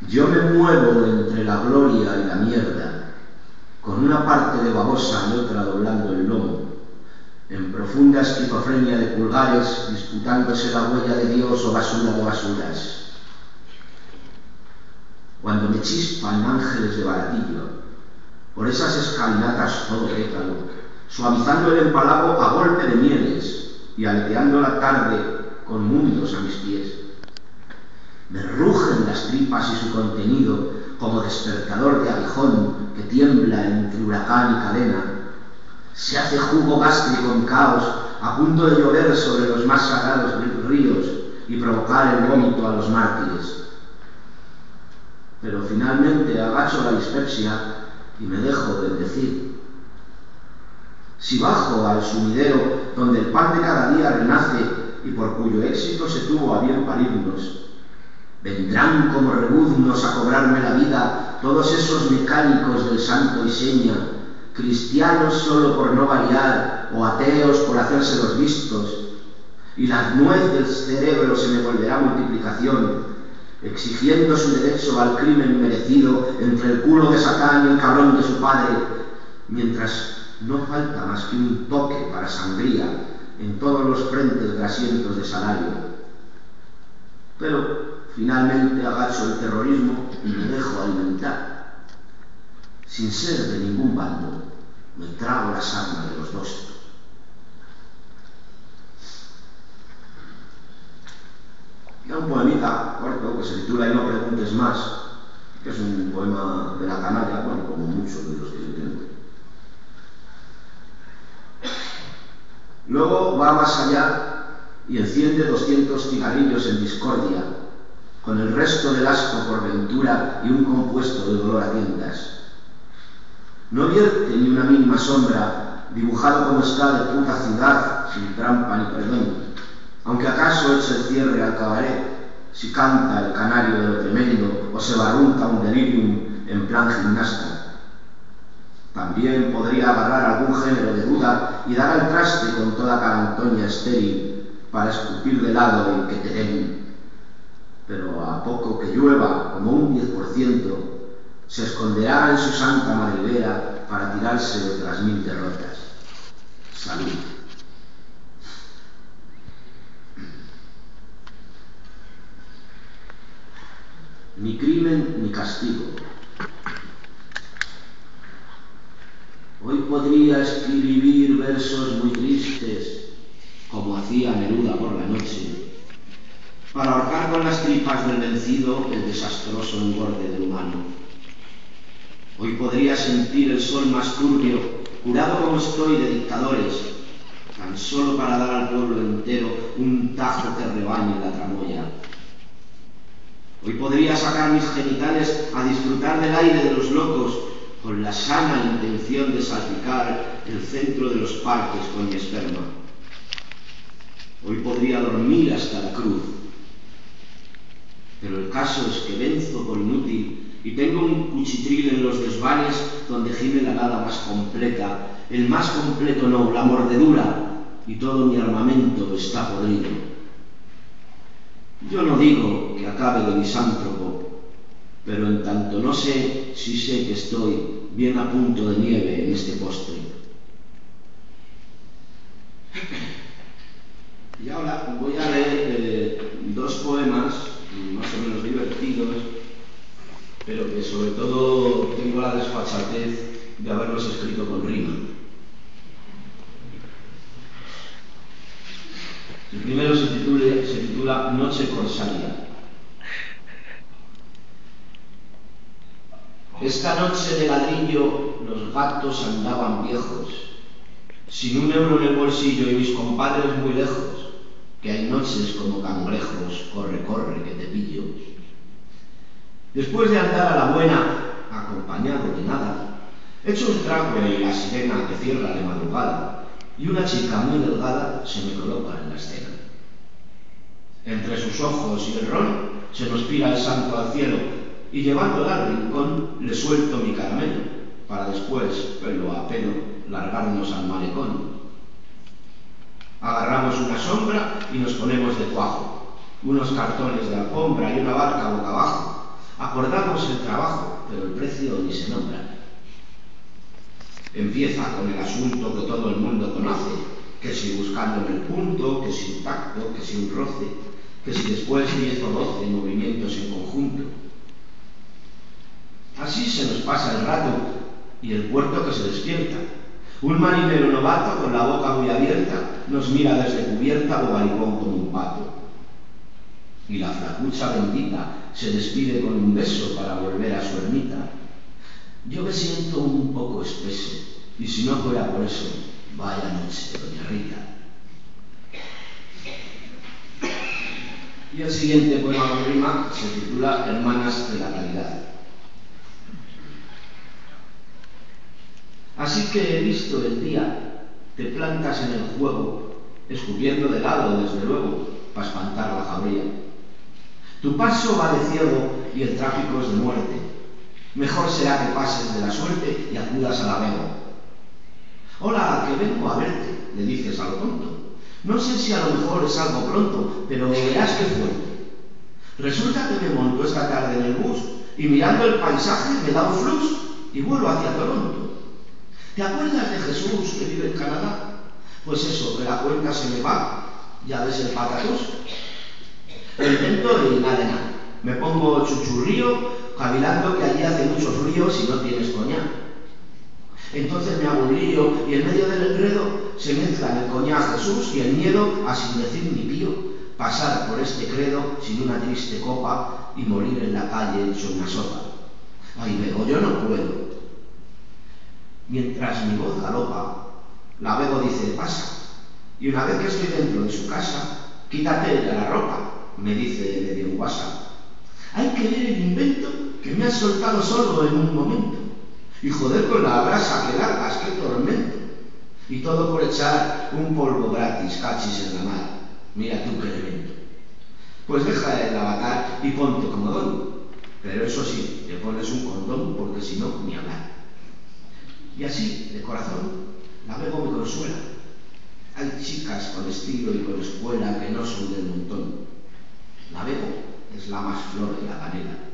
Yo me muevo entre la gloria y la mierda, con una parte de babosa y otra doblando el lomo, en profunda esquizofrenia de pulgares, disputándose la huella de Dios o basura de basuras. Cuando me chispan ángeles de baratillo, por esas escalinatas todo pétalo, suavizando el empalago a golpe de mieles y aleteando la tarde con mundos a mis pies. Me rugen las tripas y su contenido como despertador de aguijón que tiembla entre huracán y cadena. Se hace jugo gástrico en caos, a punto de llover sobre los más sagrados ríos y provocar el vómito a los mártires. Pero finalmente agacho la dispepsia y me dejo bendecir. Si bajo al sumidero donde el pan de cada día renace y por cuyo éxito se tuvo a bien parirnos, vendrán como rebuznos a cobrarme la vida todos esos mecánicos del santo y seña, cristianos solo por no variar o ateos por hacerse los vistos, y la nuez del cerebro se me volverá multiplicación, exigiendo su derecho al crimen merecido entre el culo de Satán y el cabrón de su padre, mientras no falta más que un toque para sangría en todos los frentes grasientos de salario. Pero finalmente agacho el terrorismo y me dejo alimentar. Sin ser de ningún bando, me trago las armas de los dos. Queda un poemita corto que se titula Y no preguntes más, que es un poema de la canalla, bueno, como muchos de los que yo tengo. Luego va más allá y enciende 200 cigarrillos en discordia, con el resto del asco por ventura y un compuesto de dolor a tiendas. No vierte ni una mínima sombra, dibujado como está de puta ciudad, sin trampa ni perdón, aunque acaso eche el cierre al cabaret, si canta el canario de lo tremendo o se barrunta un delirium en plan gimnasta. También podría agarrar algún género de duda y dar al traste con toda carantoña estéril para escupir de lado el que te den. Pero a poco que llueva como un 10%, se esconderá en su santa madriguera para tirarse de otras 1000 derrotas. Salud. Ni crimen ni castigo. Hoy podría escribir versos muy tristes, como hacía Neruda por la noche, para ahorcar con las tripas del vencido el desastroso engorde del humano. Hoy podría sentir el sol más turbio, curado como estoy de dictadores, tan solo para dar al pueblo entero un tajo que rebañe la tramoya. Hoy podría sacar mis genitales a disfrutar del aire de los locos, con la sana intención de salpicar el centro de los parques con mi esperma. Hoy podría dormir hasta la cruz. Pero el caso es que venzo por inútil y tengo un cuchitril en los desvanes donde gime la nada más completa, el más completo no, la mordedura, y todo mi armamento está podrido. Yo no digo que acabe de misántropo, pero en tanto no sé, sí sé que estoy bien a punto de nieve en este postre. Y ahora voy a leer 2 poemas más o menos divertidos, pero que sobre todo tengo la desfachatez de haberlos escrito con rima. El primero se titula Noche corsaria. Esta noche de ladrillo los gatos andaban viejos, sin un euro en el bolsillo y mis compadres muy lejos, que hay noches como cangrejos, corre, corre, que te pillo. Después de andar a la buena, acompañado de nada, echo un trago en la sirena que cierra de madrugada y una chica muy delgada se me coloca en la escena. Entre sus ojos y el ron se nos pira el santo al cielo y llevándola al rincón le suelto mi caramelo para después, pelo a pelo, largarnos al malecón. Agarramos una sombra y nos ponemos de cuajo, unos cartones de alfombra y una barca boca abajo, a Acordamos el trabajo, pero el precio ni se nombra. Empieza con el asunto que todo el mundo conoce, que si buscando en el punto, que si un tacto, que si un roce, que si después 10 o 12 movimientos en conjunto. Así se nos pasa el rato y el puerto que se despierta. Un marinero novato con la boca muy abierta nos mira desde cubierta bobaricón como un pato. Y la flacucha bendita se despide con un beso para volver a su ermita. Yo me siento un poco espeso, y si no fuera por eso, vaya noche, doña Rita. Y el siguiente poema con rima se titula Hermanas de la Caridad. Así que he visto el día, te plantas en el juego, escupiendo de lado, desde luego, para espantar la jauría. Tu paso va de ciego y el tráfico es de muerte. Mejor será que pases de la suerte y acudas al abego. Hola, que vengo a verte, le dices a lo tonto. No sé si a lo mejor es algo pronto, pero verás qué fuerte. Resulta que me monto esta tarde en el bus y mirando el paisaje me da un flux y vuelo hacia Toronto. ¿Te acuerdas de Jesús que vive en Canadá? Pues eso, que la cuenta se me va. ¿Ya ves el patatús? Lo intento y nada de nada. Me pongo chuchurrío, cavilando que allí hace mucho frío si no tienes coñac. Entonces me hago un lío y en medio del enredo se mezclan el coñac Jesús y el miedo a, sin decir ni pío, pasar por este credo sin una triste copa y morir en la calle hecho una sopa. Ay, Bego, yo no puedo. Mientras mi voz galopa, la Bego dice, pasa. Y una vez que estoy dentro de su casa, quítate de la ropa, me dice medio en WhatsApp. Hay que ver el invento que me has soltado solo en un momento. Y joder con la brasa que largas, qué tormento. Y todo por echar un polvo gratis, cachis en la mar. Mira tú qué elemento. Pues deja el avatar y ponte comodón. Pero eso sí, te pones un condón porque si no, ni hablar. Y así, de corazón, la Bego me consuela. Hay chicas con estilo y con escuela que no son del montón. La Bego es la más flor de la panela.